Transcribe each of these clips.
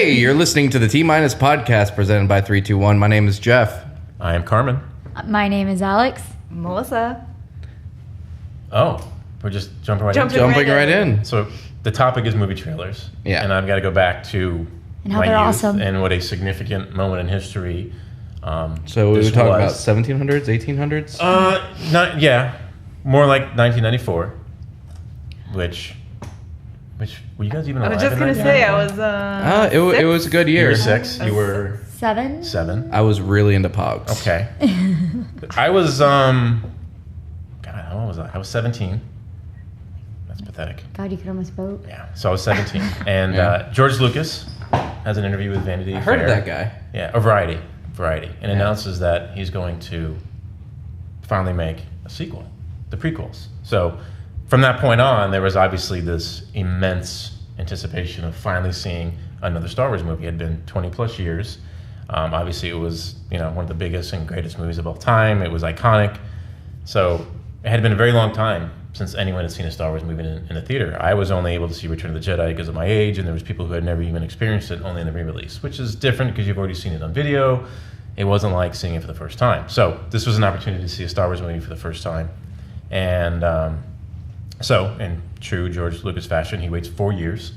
Hey, you're listening to the T-Minus podcast presented by 321. My name is Jeff. I am Carmen. My name is Alex. Melissa. Oh, we're just jumping right in. So the topic is movie trailers. Yeah. And I've got to go back to And how my they're youth awesome. and what a significant moment in history. So we were talking about 1700s, 1800s? More like 1994, which were you guys even alive? I was just gonna say I was. It was a good year. You were 6. You were 7. 7. I was really into Pogs. Okay. I was God, how old was I? I was 17. That's pathetic. God, you could almost vote. Yeah. So I was 17, and Yeah. George Lucas has an interview with Vanity I Fair. heard of that guy. Yeah, or Variety, and announces that he's going to finally make a sequel, the prequels. So from that point on, there was obviously this immense anticipation of finally seeing another Star Wars movie. It had been 20 plus years. Obviously, it was one of the biggest and greatest movies of all time. It was iconic. So it had been a very long time since anyone had seen a Star Wars movie in the theater. I was only able to see Return of the Jedi because of my age, and there was people who had never even experienced it, only in the re-release, which is different because you've already seen it on video. It wasn't like seeing it for the first time. So this was an opportunity to see a Star Wars movie for the first time. And so in true George Lucas fashion, he waits 4 years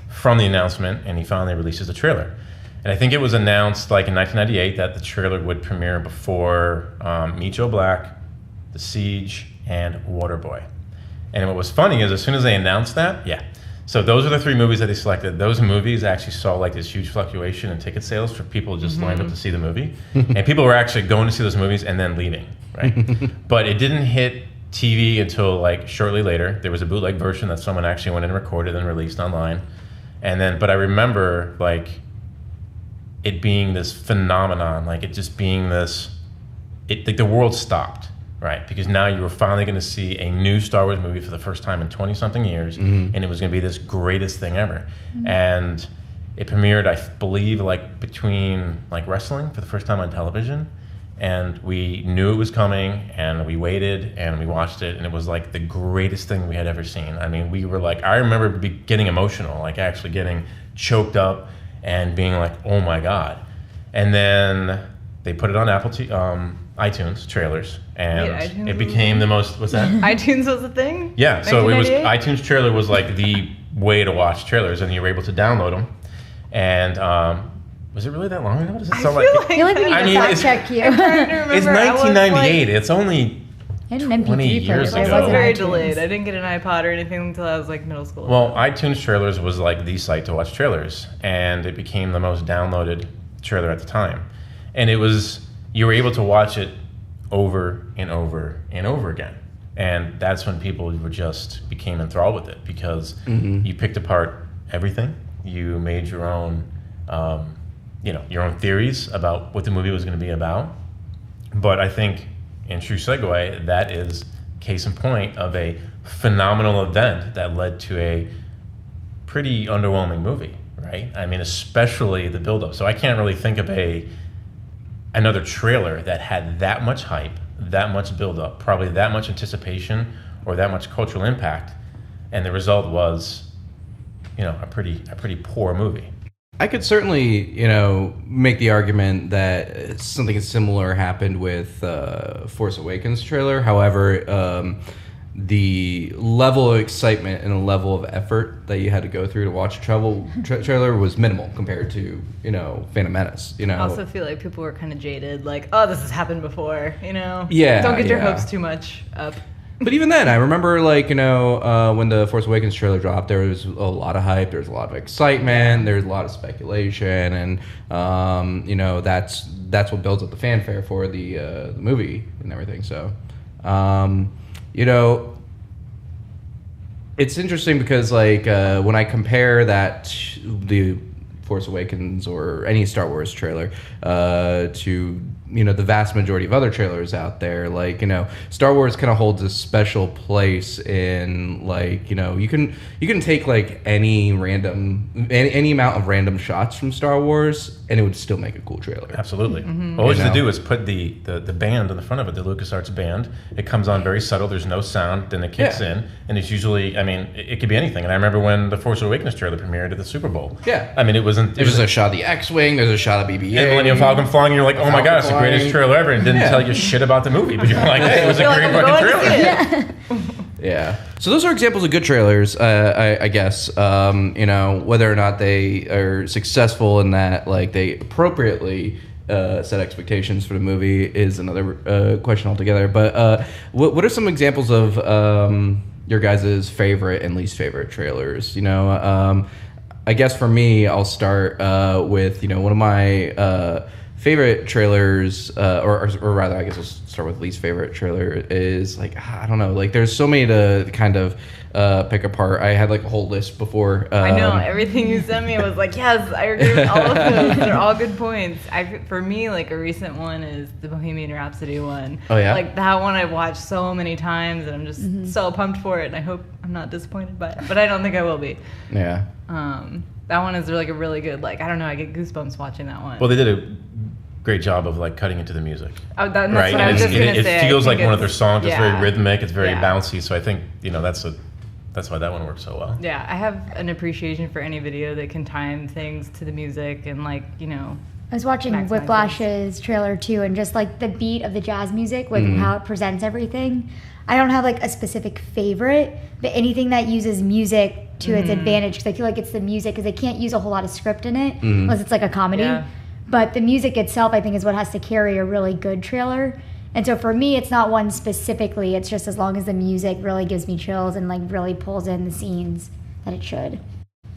from the announcement, and he finally releases the trailer. And I think it was announced like in 1998 that the trailer would premiere before Meet Joe Black, The Siege, and Waterboy. And what was funny is as soon as they announced that, so those are the 3 movies that they selected. Those movies actually saw like this huge fluctuation in ticket sales for people just lined up to see the movie. And people were actually going to see those movies and then leaving, right? But it didn't hit TV until like shortly later. There was a bootleg version that someone actually went and recorded and released online. And then, but I remember like it being this phenomenon, like it just being this, like the world stopped. Right, because now you were finally going to see a new Star Wars movie for the first time in 20-something years, and it was going to be this greatest thing ever. And it premiered, I believe, like between like wrestling for the first time on television, and we knew it was coming, and we waited, and we watched it, and it was like the greatest thing we had ever seen. I mean, we were like, I remember getting emotional, like actually getting choked up and being like, oh my God. And then they put it on iTunes trailers, and it became the most. What's that? iTunes was a thing. Yeah, so it was iTunes trailer was like the way to watch trailers, and you were able to download them. And was it really that long ago? Does it sound I feel like we need to fact check you. It's 1998. It's only 20 years ago. I was very delayed. I didn't get an iPod or anything until I was like middle school. Well, iTunes trailers was like the site to watch trailers, and it became the most downloaded trailer at the time. And it was, you were able to watch it over and over and over again. And that's when people were just became enthralled with it, because you picked apart everything. You made your own, your own theories about what the movie was going to be about. But I think, in true segue, that is case in point of a phenomenal event that led to a pretty underwhelming movie, right? I mean, especially the build-up. So I can't really think of another trailer that had that much hype, that much build-up, probably that much anticipation, or that much cultural impact, and the result was, a pretty poor movie. I could certainly, make the argument that something similar happened with Force Awakens trailer. However, the level of excitement and the level of effort that you had to go through to watch a trailer was minimal compared to, Phantom Menace. I also feel like people were kind of jaded, like, oh, this has happened before, Yeah. Don't get your hopes too much up. But even then, I remember, when the Force Awakens trailer dropped, there was a lot of hype, there was a lot of excitement, there's a lot of speculation, and, that's what builds up the fanfare for the movie and everything. So, it's interesting because, when I compare that, the Force Awakens or any Star Wars trailer, to the vast majority of other trailers out there. Like, Star Wars kind of holds a special place in, like, you can take like any amount of random shots from Star Wars and it would still make a cool trailer. Absolutely. All you have to do is put the band on the front of it, the LucasArts band. It comes on very subtle. There's no sound. Then it kicks in, and it's usually, it could be anything. And I remember when the Force Awakens trailer premiered at the Super Bowl. Yeah. It wasn't. There's a shot of the X-wing. There's a shot of BB-8. And Millennium Falcon flying. You're like, oh my god, it's the greatest trailer ever, and didn't tell you shit about the movie. But you're like, hey, it was a great fucking trailer. Yeah. So those are examples of good trailers, I guess. Whether or not they are successful in that, like, they appropriately set expectations for the movie is another question altogether. But what are some examples of your guys' favorite and least favorite trailers? I guess for me, I'll start with, one of my favorite trailers, or rather, I guess I'll start with least favorite trailer is, like, I don't know, like, there's so many to kind of pick apart. I had like a whole list before. I know, everything you sent me was like, yes, I agree with all of those. They're all good points. For me, like, a recent one is the Bohemian Rhapsody one. Oh, yeah? Like, that one I've watched so many times, and I'm just so pumped for it, and I hope I'm not disappointed by it. But I don't think I will be. Yeah. That one is like a really good, like, I don't know, I get goosebumps watching that one. Well, they did a great job of, like, cutting into the music. Oh, that's right? what I was just going to say. It feels like one of their songs. It's very rhythmic. It's very Yeah. bouncy. So I think, that's why that one works so well. Yeah, I have an appreciation for any video that can time things to the music and, like, I was watching maximize Whiplash's trailer too, and just like the beat of the jazz music with how it presents everything. I don't have like a specific favorite, but anything that uses music to its advantage, because I feel like it's the music, because they can't use a whole lot of script in it unless it's like a comedy. Yeah. But the music itself, I think, is what has to carry a really good trailer. And so for me, it's not one specifically. It's just as long as the music really gives me chills and like really pulls in the scenes that it should.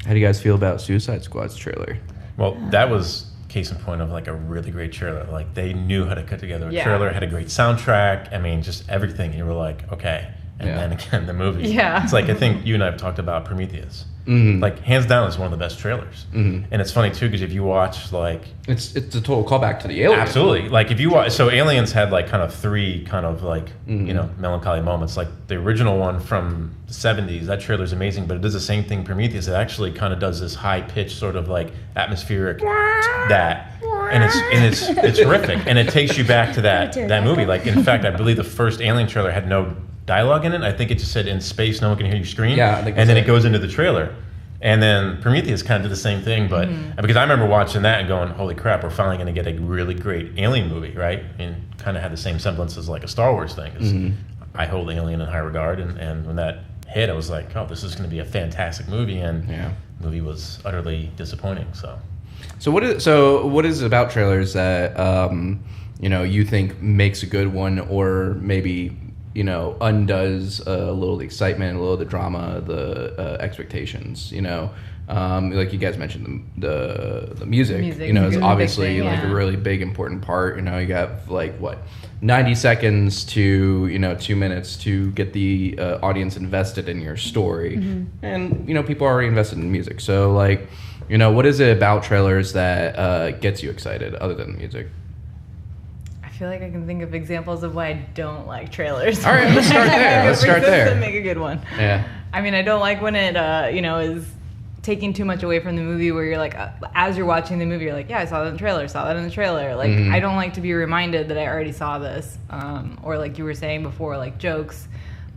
How do you guys feel about Suicide Squad's trailer? Well, that was case in point of like a really great trailer. Like, they knew how to cut together a trailer, had a great soundtrack. Just everything. You were like, okay. And then again, the movie. Yeah. It's like, I think you and I have talked about Prometheus. Like, hands down, it's one of the best trailers. And it's funny too, because if you watch, like, it's a total callback to the Alien. Absolutely. Like, if you watch, so Aliens had like kind of three kind of like melancholy moments. Like, the original one from the 70s, that trailer's amazing, but it does the same thing. Prometheus, it actually kind of does this high pitched sort of like atmospheric and it's horrific, and it takes you back to that movie. Like, in fact, I believe the first Alien trailer had no dialogue in it. I think it just said, in space no one can hear you scream. Yeah, I think and then it goes into the trailer. And then Prometheus kind of did the same thing, but because I remember watching that and going, holy crap, we're finally going to get a really great Alien movie, right? And kind of had the same semblance as like a Star Wars thing. 'Cause I hold Alien in high regard, and when that hit, I was like, oh, this is going to be a fantastic movie, and the movie was utterly disappointing. So what is it about trailers that you think makes a good one, or maybe undoes a little of the excitement, a little of the drama, the expectations? Like you guys mentioned, the music. Is obviously thing, like a really big important part. You got like 90 seconds to 2 minutes to get the audience invested in your story, and people are already invested in music. So like, what is it about trailers that gets you excited other than the music? I feel like I can think of examples of why I don't like trailers. All right, let's start there. Let's start there. Make a good one. Yeah. I don't like when it, is taking too much away from the movie, where you're like, as you're watching the movie, you're like, yeah, I saw that in the trailer. Like, I don't like to be reminded that I already saw this, or like you were saying before, like jokes,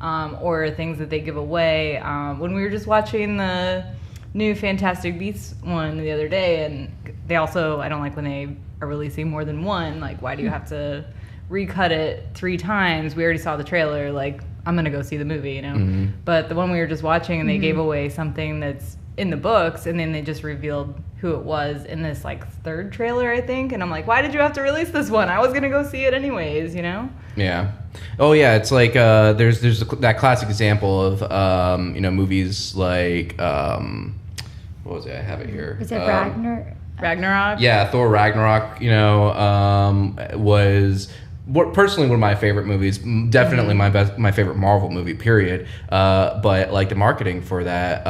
or things that they give away. When we were just watching the new Fantastic Beasts one the other day, and they also, I don't like when they are releasing more than one. Like, why do you have to recut it 3 times? We already saw the trailer. Like, I'm gonna go see the movie, But the one we were just watching, and they gave away something that's in the books, and then they just revealed who it was in this like 3rd trailer, I think. And I'm like, why did you have to release this one? I was gonna go see it anyways, Yeah. Oh yeah, it's like there's that classic example of movies like what was it? I have it here. Was it Ragnarok? Yeah, Thor Ragnarok, was personally one of my favorite movies, definitely my favorite Marvel movie, period. But like the marketing for that,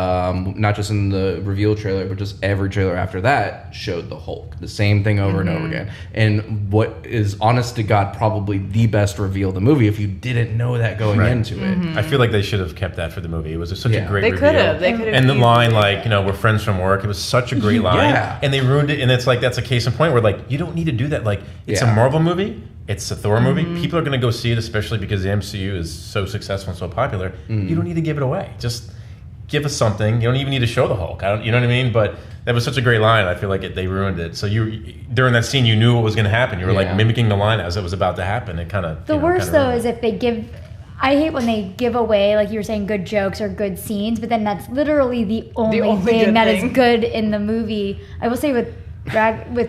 not just in the reveal trailer, but just every trailer after that showed the Hulk, the same thing over and over again. And what is honest to God probably the best reveal of the movie if you didn't know that going into it. I feel like they should have kept that for the movie. It was such a great They reveal. could have. And the line, like, we're friends from work. It was such a great line. And they ruined it. And it's like, that's a case in point where, like, you don't need to do that. Like, it's a Marvel movie. It's a Thor movie. People are going to go see it, especially because the MCU is so successful and so popular. You don't need to give it away. Just give us something. You don't even need to show the Hulk. You know what I mean? But that was such a great line. I feel like they ruined it. So during that scene, you knew what was going to happen. You were like mimicking the line as it was about to happen. It kind of the worst though is if they give. I hate when they give away, like you were saying, good jokes or good scenes, but then that's literally the only thing that is good in the movie. I will say with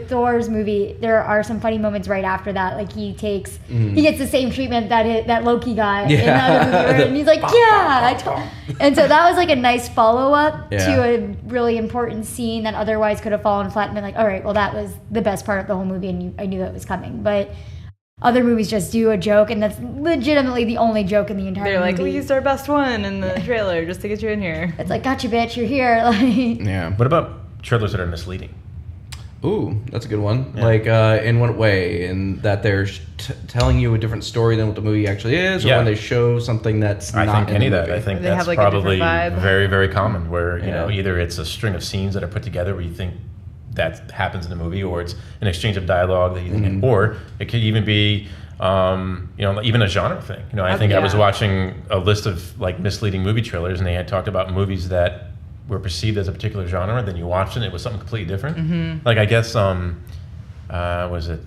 Thor's movie, there are some funny moments right after that. Like he gets the same treatment that Loki got in the other movie, and he's like, and so that was like a nice follow up to a really important scene that otherwise could have fallen flat and been like, all right, well that was the best part of the whole movie, and I knew that was coming, but. Other movies just do a joke, and that's legitimately the only joke in the entire movie. They're like, we used our best one in the trailer just to get you in here. It's like, gotcha, bitch, you're here. What about trailers that are misleading? Ooh, that's a good one. Like, in what way? In that they're telling you a different story than what the movie actually is, or when they show something that's not think in any the of movie? that. I think They that's have, like, probably a different vibe. very, very common, where, you know, either it's a string of scenes that are put together where you think that happens in the movie, or it's an exchange of dialogue that you think, or it could even be... even a genre thing. I think I was watching a list of like misleading movie trailers, and they had talked about movies that were perceived as a particular genre. Then you watched it, and it was something completely different. Like I guess, was it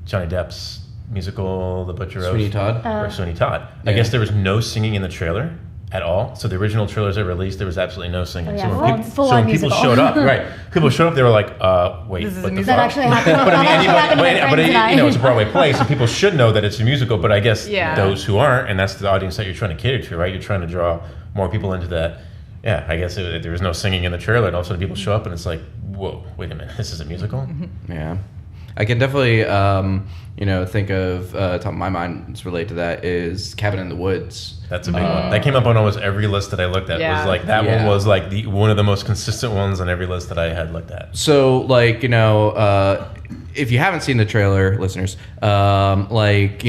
Johnny Depp's musical The Butcher of Sweeney Todd? Or Sweeney Todd. I guess there was no singing in the trailer at all. So the original trailers they released, there was absolutely no singing. So when people showed up, they were like, wait, what the fuck? That actually happened. But it's a Broadway play, so people should know that it's a musical. But I guess those who aren't, and that's the audience that you're trying to cater to, right? You're trying to draw more people into that. Yeah, I guess there was no singing in the trailer, and all of a sudden people show up, and it's like, whoa, wait a minute, this is a musical? Yeah. I can definitely, think of, top of my mind, it's related to that, is Cabin in the Woods. That's a big one. That came up on almost every list that I looked at. Was like that one was like one of the most consistent ones on every list that I had looked at. So, like, if you haven't seen the trailer, listeners, the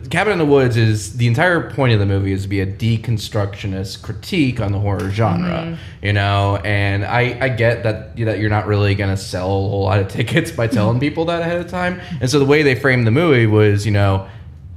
Cabin in the Woods is the entire point of the movie is to be a deconstructionist critique on the horror genre, and I get that you're not really going to sell a whole lot of tickets by telling people that ahead of time. And so the way they framed the movie was,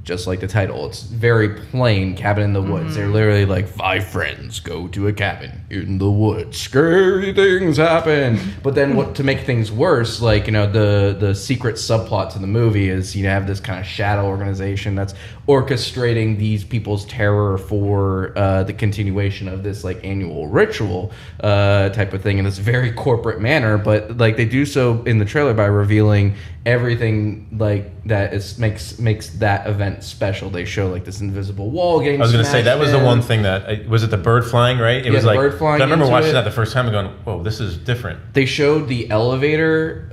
just like the title, it's very plain, Cabin in the Woods. They're literally like 5 friends go to a cabin in the woods, scary things happen. But then to make things worse, like, the secret subplot to the movie is you have this kind of shadow organization that's orchestrating these people's terror for the continuation of this like annual ritual type of thing in this very corporate manner. But like they do so in the trailer by revealing everything like that makes that event special. They show like this invisible wall getting. I was going to say that was the in. one thing that was it the bird flying, right? It was like bird flying. I remember watching that the first time and going, "Whoa, this is different." They showed the elevator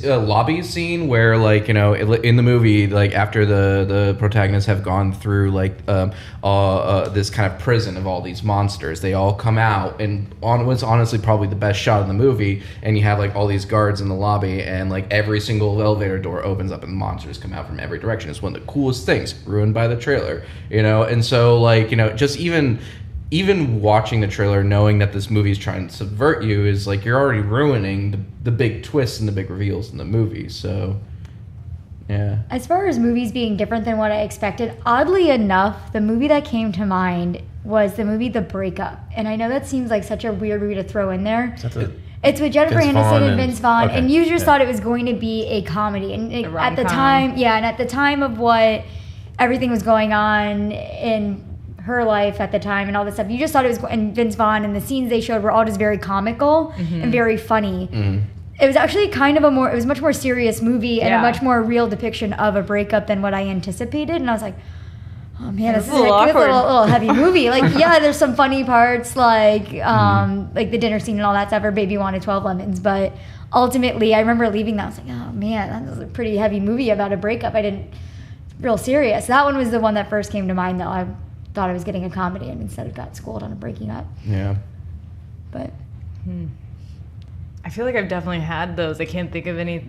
lobby scene where, like, in the movie, like after the protagonists have gone through like this kind of prison of all these monsters, they all come out, and what's honestly probably the best shot in the movie, and you have like all these guards in the lobby, and like every single elevator door opens up and monsters come out from every direction. It's one of the coolest things, ruined by the trailer, and so like just even watching the trailer, knowing that this movie is trying to subvert you, is like you're already ruining the big twists and the big reveals in the movie. So, yeah. As far as movies being different than what I expected, oddly enough, the movie that came to mind was the movie The Breakup. And I know that seems like such a weird movie to throw in there. It's with Jennifer Aniston and Vince Vaughn, and you just thought it was going to be a comedy. And at the time of what everything was going on in her life at the time and all this stuff, you just thought it was, and Vince Vaughn, and the scenes they showed were all just very comical and very funny. It was actually kind of it was a much more serious movie and a much more real depiction of a breakup than what I anticipated. And I was like, oh man, this is a little heavy movie. Like, there's some funny parts, like the dinner scene and all that stuff, or Baby Wanted 12 Lemons, but ultimately, I remember leaving that. I was like, oh man, that was a pretty heavy movie about a breakup. Real serious. That one was the one that first came to mind, though. I thought I was getting a comedy and instead got schooled on a breaking up. Yeah. But I feel like I've definitely had those. I can't think of any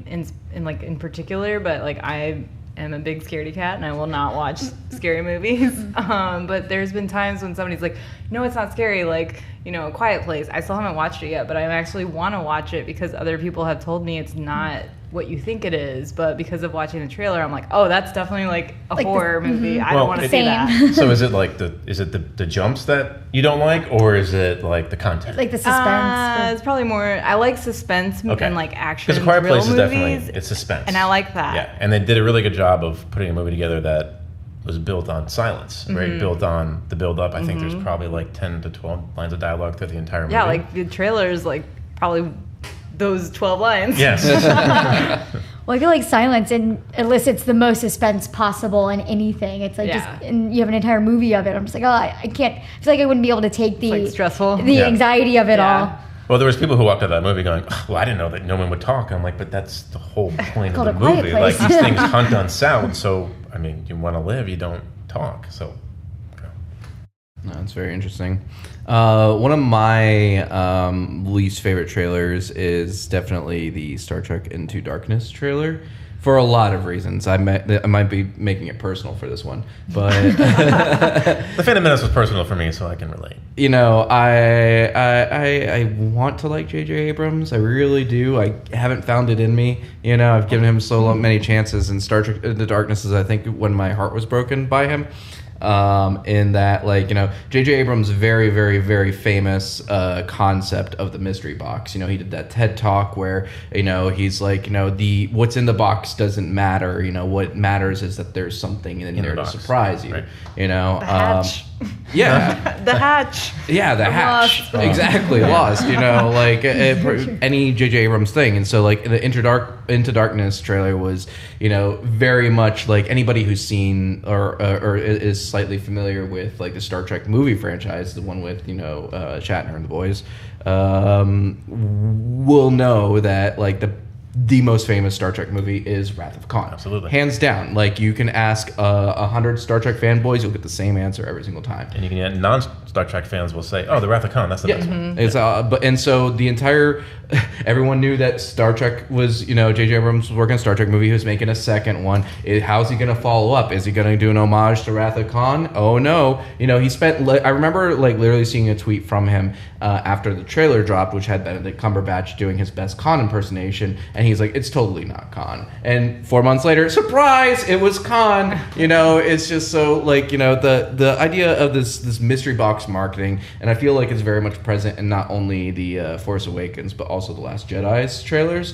in particular, but like I am a big scaredy cat and I will not watch scary movies. But there's been times when somebody's like, no, it's not scary, like, you know, A Quiet Place. I still haven't watched it yet, but I actually want to watch it because other people have told me it's not what you think it is, but because of watching the trailer, I'm like, oh, that's definitely like a horror movie. I don't want to see that. So is it like the jumps that you don't like, or is it like the content? Like the suspense? It's probably more, I like suspense and like action. Because A Quiet Place is movies, definitely, it's suspense. And I like that. Yeah, and they did a really good job of putting a movie together that was built on silence, right? Built on the build up. I think there's probably like 10 to 12 lines of dialogue through the entire movie. Yeah, like the trailer is like probably those 12 lines. Yes. Well, I feel like silence elicits the most suspense possible in anything. It's like and you have an entire movie of it. I'm just like, oh, I can't. I feel like I wouldn't be able to take the like stressful, the anxiety of it all. Well, there was people who walked out of that movie going, oh, well, I didn't know that no one would talk. I'm like, but that's the whole point of the movie. Like, these things hunt on sound. So, I mean, you want to live, you don't talk. So, no, that's very interesting. One of my least favorite trailers is definitely the Star Trek Into Darkness trailer. For a lot of reasons. I might be making it personal for this one, but The Phantom Menace was personal for me, so I can relate. You know, I want to like J.J. Abrams. I really do. I haven't found it in me. You know, I've given him so many chances, and Star Trek Into Darkness is, I think, when my heart was broken by him. In that, like, you know, J.J. Abrams' very, very, very famous concept of the mystery box. You know, he did that TED Talk where, you know, he's like, you know, what's in the box doesn't matter. You know, what matters is that there's something in there to surprise you. Right. You know, the hatch. Yeah. The hatch. Yeah, the hatch. Lost. Exactly, Lost. You know, like any J.J. Abrams thing. And so, like, the Into Darkness trailer was, you know, very much like anybody who's seen or is slightly familiar with like the Star Trek movie franchise, the one with, you know, Shatner and the boys, will know that like the most famous Star Trek movie is Wrath of Khan. Absolutely. Hands down. Like, you can ask 100 Star Trek fanboys, you'll get the same answer every single time. And you can get non-Star Trek fans will say, oh, the Wrath of Khan, that's the best one. It's, and so the entire, everyone knew that Star Trek was, you know, J.J. Abrams was working on a Star Trek movie. He was making a second one. How's he going to follow up? Is he going to do an homage to Wrath of Khan? Oh, no. You know, he spent, I remember, like, literally seeing a tweet from him after the trailer dropped, which had Benedict Cumberbatch doing his best Khan impersonation, and he's like, it's totally not Khan. And 4 months later, surprise, it was Khan. You know, it's just so, like, you know, the idea of this mystery box marketing, and I feel like it's very much present in not only the Force Awakens, but also the Last Jedi's trailers,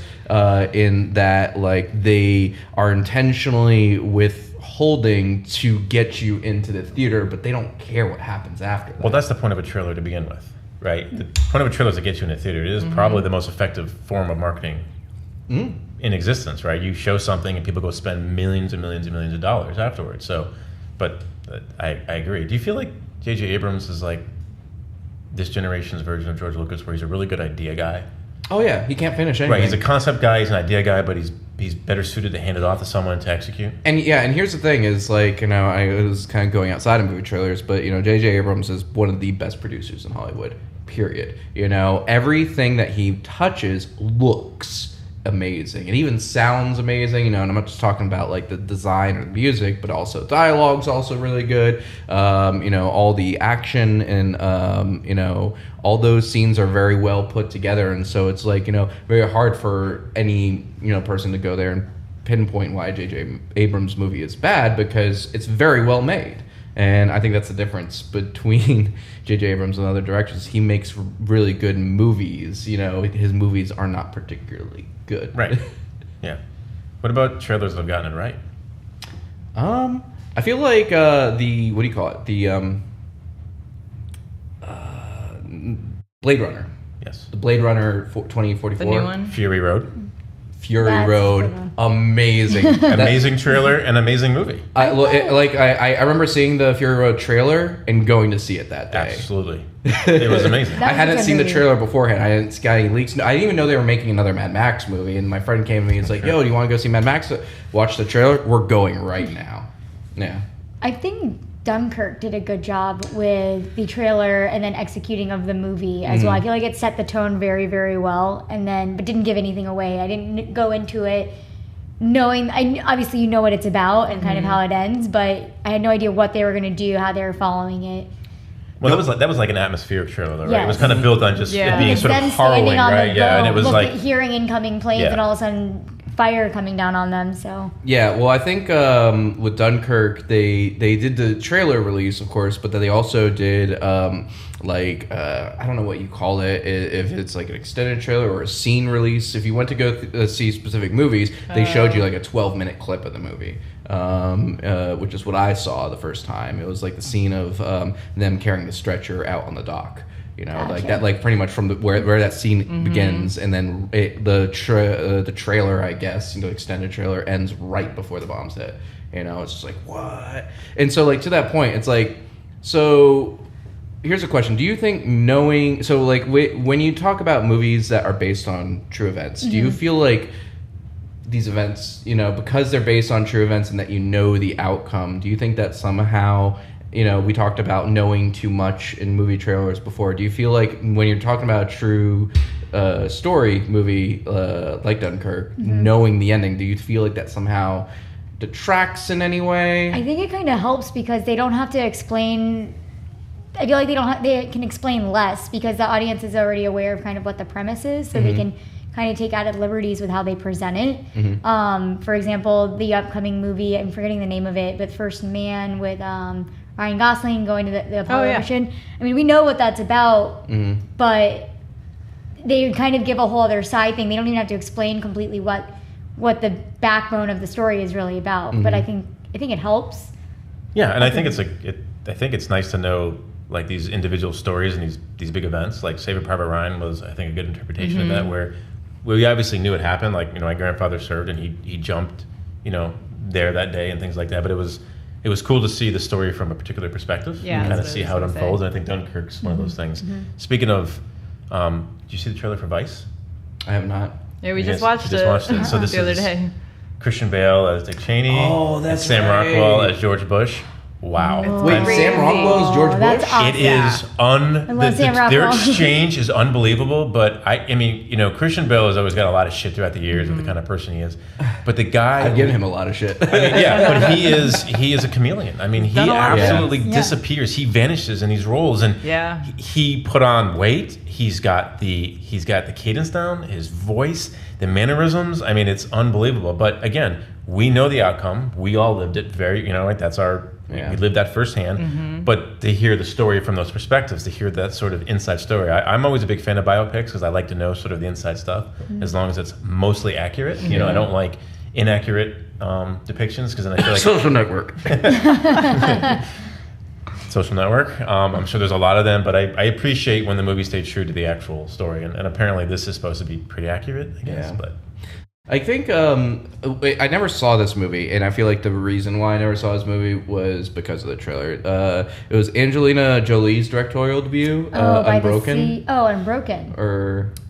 in that, like, they are intentionally withholding to get you into the theater, but they don't care what happens after that. Well, that's the point of a trailer to begin with, right? The point of a trailer is to get you in the theater. It is probably the most effective form of marketing in existence, right? You show something and people go spend millions and millions and millions of dollars afterwards. So, but I agree. Do you feel like J.J. Abrams is like this generation's version of George Lucas, where he's a really good idea guy? Oh yeah, he can't finish anything. Right, he's a concept guy, he's an idea guy, but he's better suited to hand it off to someone to execute. And yeah, and here's the thing is, like, you know, I was kind of going outside of movie trailers, but, you know, J.J. Abrams is one of the best producers in Hollywood, period. You know, everything that he touches looks amazing. It even sounds amazing, you know, and I'm not just talking about like the design or the music, but also dialogue's also really good. You know, all the action and, you know, all those scenes are very well put together. And so it's like, you know, very hard for any, you know, person to go there and pinpoint why J.J. Abrams' movie is bad, because it's very well made. And I think that's the difference between J.J. Abrams and other directors. He makes really good movies. You know, his movies are not particularly good. Right. Yeah. What about trailers that have gotten it right? I feel like what do you call it? The Blade Runner. Yes. The Blade Runner 2044. The new one? Fury Road. Fury That's Road, good one. amazing. Amazing trailer and amazing movie. I remember seeing the Fury Road trailer and going to see it that day. Absolutely. It was amazing. That I was a hadn't good seen the movie. trailer beforehand. I didn't get any leaks. I didn't even know they were making another Mad Max movie. And my friend came to me and was like, "Yo, do you want to go see Mad Max? Watch the trailer. We're going right now." Yeah. I think Dunkirk did a good job with the trailer and then executing of the movie as well. I feel like it set the tone very, very well, but didn't give anything away. I didn't go into it knowing. Obviously, you know what it's about and kind of how it ends, but I had no idea what they were going to do, how they were following it. Well, that was like an atmospheric trailer, though, right? Yes. It was kind of built on just Yeah. it being It's sort of them harrowing, standing on right? the Yeah, and it was like hearing incoming planes Yeah. and all of a sudden fire coming down on them. So Yeah, well, I think with Dunkirk, they did the trailer release, of course, but then they also did I don't know what you call it, if it's like an extended trailer or a scene release. If you went to go see specific movies, they showed you like a 12-minute clip of the movie, which is what I saw the first time. It was like the scene of them carrying the stretcher out on the dock. You know, Gotcha. like that, like pretty much from where that scene begins, and then the trailer, I guess, the extended trailer ends right before the bombs hit. You know, it's just like what? And so, like to that point, it's like, so here's a question: do you think when you talk about movies that are based on true events, do you feel like these events, because they're based on true events and that the outcome, do you think that somehow, we talked about knowing too much in movie trailers before. Do you feel like when you're talking about a true story movie like Dunkirk, knowing the ending, do you feel like that somehow detracts in any way? I think it kind of helps because they don't have to explain. I feel like they can explain less because the audience is already aware of kind of what the premise is, so they can kind of take added liberties with how they present it. For example, the upcoming movie, I'm forgetting the name of it, but First Man with Ryan Gosling going to the Apollo mission. I mean, we know what that's about, but they kind of give a whole other side thing. They don't even have to explain completely what the backbone of the story is really about. But I think it helps. Yeah, and I think it's nice to know like these individual stories and these big events. Like Saving Private Ryan was, I think, a good interpretation of that, where we obviously knew it happened. Like, my grandfather served and he jumped, there that day and things like that. But it was cool to see the story from a particular perspective Yeah, and kind of that's see what I how it was gonna unfolds. say. And I think Dunkirk's one of those things. Speaking of, did you see the trailer for Vice? I have not. Yeah, we Yes, just watched it. So this the other is day. Christian Bale as Dick Cheney. Oh, that's and Sam right. Rockwell as George Bush. Wow. Wait, Crazy. Sam Rockwell is George That's Bush? awesome. It Yeah. is love Sam their Rockwell. exchange is unbelievable. But I mean, Christian Bale has always got a lot of shit throughout the years of the kind of person he is. But the guy, I've given him a lot of shit. I mean, yeah, but he is a chameleon. I mean, he done a lot. absolutely Yeah. disappears. He vanishes in these roles, and Yeah. he put on weight. He's got the cadence down, his voice, the mannerisms. I mean, it's unbelievable. But again, we know the outcome. We all lived it very, like that's our. Yeah. We lived that firsthand. But to hear the story from those perspectives, to hear that sort of inside story, I'm always a big fan of biopics because I like to know sort of the inside stuff, as long as it's mostly accurate. I don't like inaccurate depictions because then I feel like Social Network. Social Network. I'm sure there's a lot of them, but I appreciate when the movie stays true to the actual story, and apparently this is supposed to be pretty accurate, I guess. Yeah. But I think I never saw this movie, and I feel like the reason why I never saw this movie was because of the trailer. It was Angelina Jolie's directorial debut, By the Unbroken. sea. Oh, Unbroken.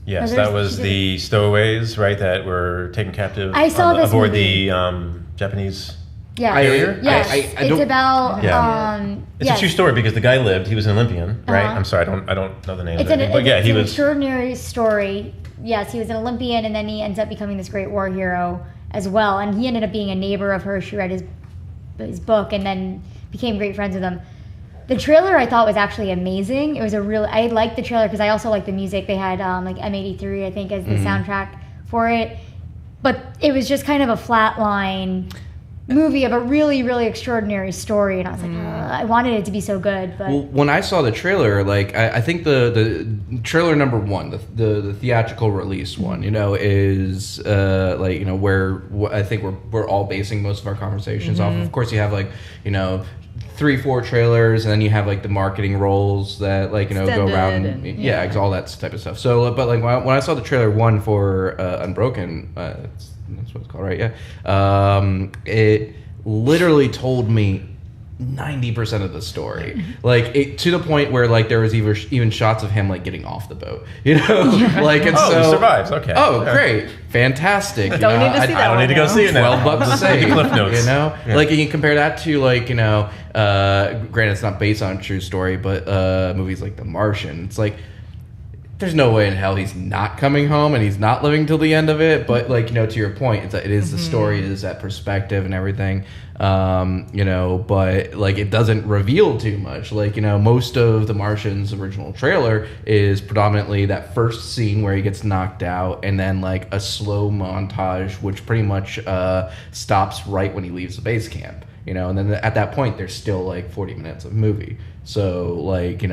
yes, there's- that was she the stowaways, right, that were taken captive I saw this aboard movie. the Japanese. Yes. Carrier? Yes. I It's don't- about. Yeah. It's yes. a true story because the guy lived. He was an Olympian, right? Uh-huh. I'm sorry, I don't know the name It's of it, but yeah, it's he an was. extraordinary story. Yes, he was an Olympian, and then he ends up becoming this great war hero as well. And he ended up being a neighbor of hers. She read his book, and then became great friends with him. The trailer I thought was actually amazing. It was I liked the trailer because I also liked the music. They had like M83, I think, as the soundtrack for it. But it was just kind of a flatline movie of a really, really extraordinary story, and I was like, I wanted it to be so good, but Well, when I saw the trailer, like I think the trailer number one, the theatrical release one, is where I think we're all basing most of our conversations off. Of course, you have like 3-4 trailers, and then you have like the marketing roles that like go around, and all that type of stuff. So, but like when I saw the trailer 1 for Unbroken, that's what it's called, right? Yeah. It literally told me 90% of the story, like to the point where like there was even shots of him like getting off the boat, like and he so survives. Okay. Oh, great, fantastic. Don't need to see that. I don't need to go see it now. $12 a save. Cliff notes. Like you can compare that to like granted it's not based on a true story, but movies like The Martian. It's like there's no way in hell he's not coming home and he's not living till the end of it. But like to your point, it is the story, it is that perspective and everything. But like it doesn't reveal too much. Like most of The Martian's original trailer is predominantly that first scene where he gets knocked out, and then like a slow montage which pretty much stops right when he leaves the base camp. And then at that point there's still like 40 minutes of movie. So like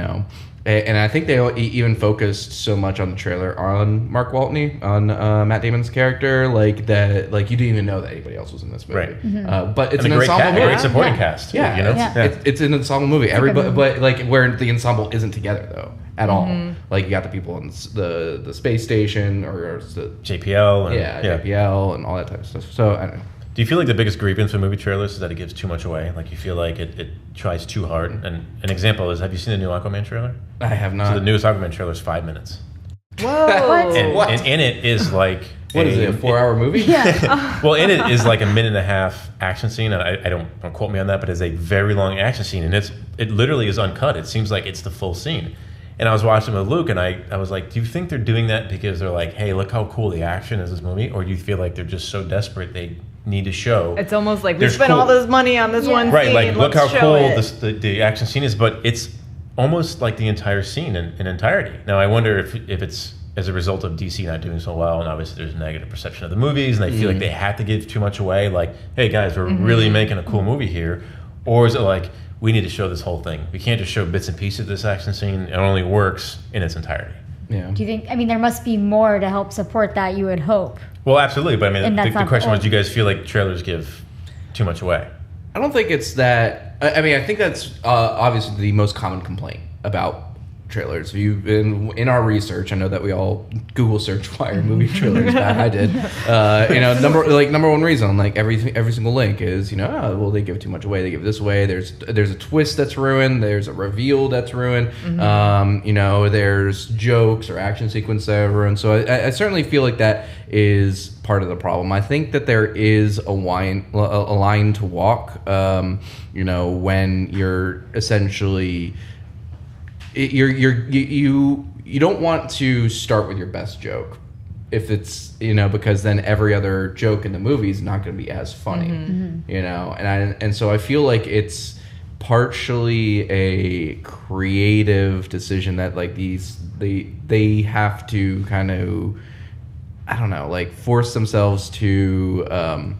and I think they even focused so much on the trailer on Mark Waltney, on Matt Damon's character, like that, like you didn't even know that anybody else was in this movie. Right. But it's and an ensemble movie. Great supporting cast. Yeah, it's an ensemble movie. Everybody, but like where the ensemble isn't together though at all. Like you got the people on the space station or the JPL. And, JPL and all that type of stuff. So I don't know. Do you feel like the biggest grievance with movie trailers is that it gives too much away? Like you feel like it tries too hard? And an example is, have you seen the new Aquaman trailer? I have not. So the newest Aquaman trailer is 5 minutes. Whoa! And in it is like what is it? A 4-hour movie? Yeah. Well, in it is like a 1.5-minute action scene. And I don't quote me on that, but it's a very long action scene, and it literally is uncut. It seems like it's the full scene. And I was watching with Luke, and I was like, do you think they're doing that because they're like, hey, look how cool the action is this movie, or do you feel like they're just so desperate they need to show? It's almost like we spent all this money on this one scene. Right, like look how cool the action scene is, but it's almost like the entire scene in entirety. Now I wonder if it's as a result of DC not doing so well, and obviously there's a negative perception of the movies, and they feel like they have to give too much away, like, hey guys, we're really making a cool movie here, or is it like, we need to show this whole thing. We can't just show bits and pieces of this action scene. It only works in its entirety. Yeah. Do you think, there must be more to help support that, you would hope. Well, absolutely. But I mean, the question was, do you guys feel like trailers give too much away? I don't think it's that. I think that's obviously the most common complaint about trailers. In our research, I know that we all Google search why are movie trailers bad. I did. Number one reason, like every single link is, they give too much away. They give this away. There's a twist that's ruined. There's a reveal that's ruined. There's jokes or action sequence that are ruined. So I certainly feel like that is part of the problem. I think that there is a line to walk. When you're essentially you don't want to start with your best joke if it's because then every other joke in the movie is not going to be as funny. And so I feel like it's partially a creative decision that like they have to kind of, I don't know, like force themselves to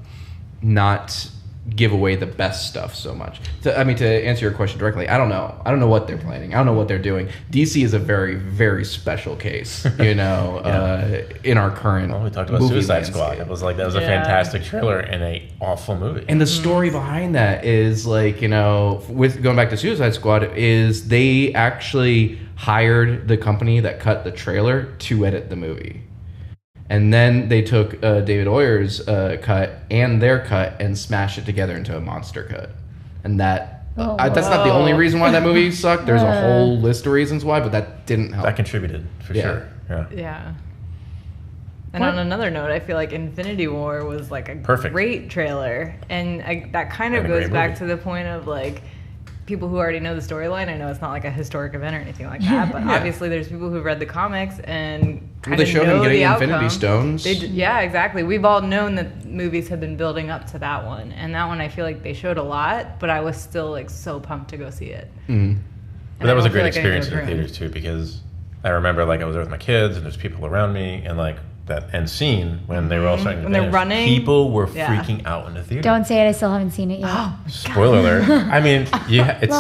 not give away the best stuff so much. To answer your question directly, I don't know what they're planning. I don't know what they're doing. DC is a very, very special case, in our current. Well, we talked about Suicide Squad. It was like that was a fantastic trailer and a awful movie. And the story behind that is like, with going back to Suicide Squad, is they actually hired the company that cut the trailer to edit the movie. And then they took David Oyer's cut and their cut and smashed it together into a monster cut. And that's not the only reason why that movie sucked. There's a whole list of reasons why, but that didn't help. That contributed, for sure. Yeah. And on another note, I feel like Infinity War was like a great trailer. And that kind of goes back to the point of like, people who already know the storyline. I know it's not like a historic event or anything like that, but obviously there's people who've read the comics and kind of showed know him getting the outcome. Infinity Stones. Yeah, exactly. We've all known that movies have been building up to that one, and that one I feel like they showed a lot, but I was still like so pumped to go see it. But that was a great experience in the theaters too, because I remember like I was there with my kids and there's people around me, and like that end scene when they were all starting to when they're running, people were freaking out in the theater. Don't say it, I still haven't seen it yet. Spoiler alert. I mean, it's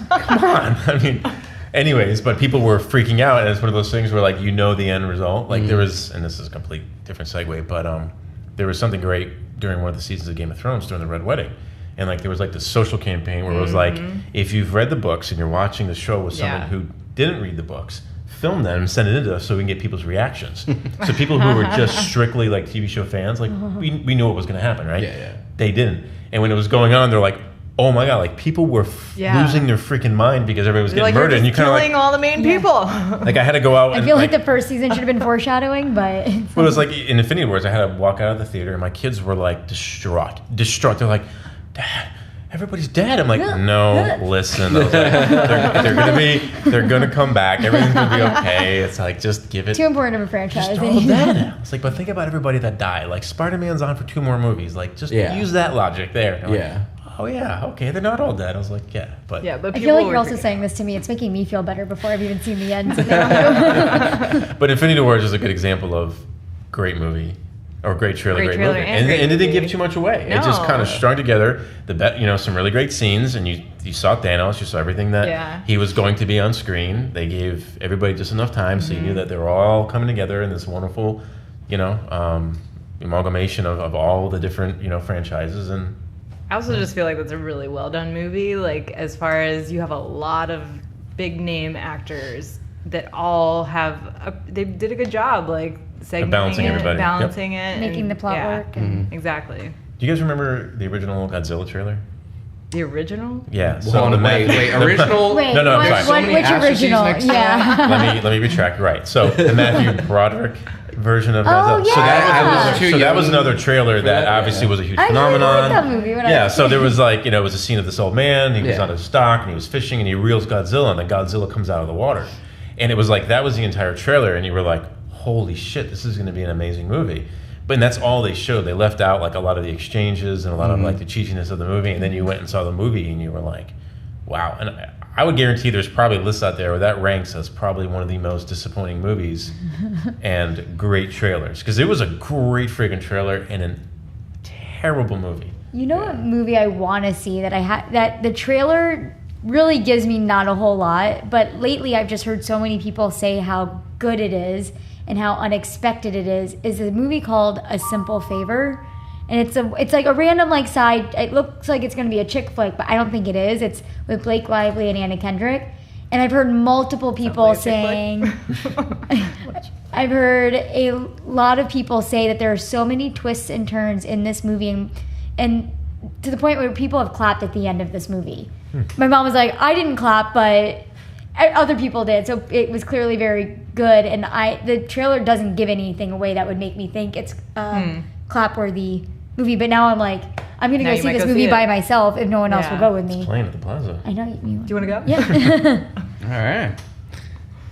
come on. Anyways, but people were freaking out, and it's one of those things where like the end result. Like there was, and this is a complete different segue, but there was something great during one of the seasons of Game of Thrones during the Red Wedding, And like there was like this social campaign where it was like, if you've read the books and you're watching the show with someone who didn't read the books, film them and send it into us so we can get people's reactions. So people who were just strictly like TV show fans, like we knew what was going to happen, right? Yeah. They didn't. And when it was going on, they're like, oh my God, like people were losing their freaking mind because everybody was getting murdered. And you kind of killing all the main people. Like I had to go out. I feel like the first season should have been foreshadowing, but well, it was like in Infinity Wars, I had to walk out of the theater and my kids were like distraught. They're like, Dad, everybody's dead. I'm like, no, listen. I was like, they're gonna come back. Everything's gonna be okay. It's like, just give it. Too important of a franchise. Just throw them dead. It's like, but think about everybody that died. Like Spider-Man's on for 2 more movies. Like, just use that logic there. Like, oh yeah, okay, they're not all dead. I was like, but I feel like you're also saying this to me. It's making me feel better before I've even seen the end. But Infinity Wars is a good example of great movie. Or great trailer, great movie. And it didn't give too much away. No. It just kind of strung together some really great scenes, and you saw Thanos, you saw everything that he was going to be on screen. They gave everybody just enough time, so you knew that they were all coming together in this wonderful, amalgamation of all the different, franchises. And I also just feel like that's a really well done movie. Like as far as you have a lot of big name actors that all they did a good job, like balancing everybody, it, making the plot work. Exactly. Do you guys remember the original Godzilla trailer? The original? Yeah. So wait, original? Wait, no, which original? Yeah. let me retract. Right. So the Matthew Broderick version of Godzilla. Oh, yeah. So that was another trailer that obviously was a huge phenomenon. I really liked that movie. So there was like, it was a scene of this old man. He was on his dock and he was fishing and he reels Godzilla and then Godzilla comes out of the water. And it was like, that was the entire trailer. And you were like, holy shit, this is going to be an amazing movie. But that's all they showed. They left out like a lot of the exchanges and a lot of like the cheesiness of the movie. And then you went and saw the movie and you were like, wow. And I would guarantee there's probably lists out there where that ranks as probably one of the most disappointing movies and great trailers. Because it was a great freaking trailer and a terrible movie. You know what movie I want to see that the trailer really gives me not a whole lot, but lately I've just heard so many people say how good it is and how unexpected it is a movie called A Simple Favor. And it's like a random like side, it looks like it's going to be a chick flick, but I don't think it is. It's with Blake Lively and Anna Kendrick. And I've heard multiple people saying, I've heard a lot of people say that there are so many twists and turns in this movie and to the point where people have clapped at the end of this movie. My mom was like, I didn't clap, but other people did, so it was clearly very good. And the trailer doesn't give anything away that would make me think it's a clap-worthy movie. But now I'm like, I'm gonna go see this movie by myself if no one else will go with me. It's playing at the Plaza. I know you. Do you want to go? Yeah. All right.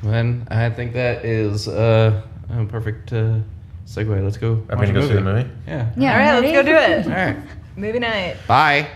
Then I think that is a perfect segue. Let's go. I'm gonna go see the movie. Yeah. All right, let's go do it. All right. Movie night. Bye.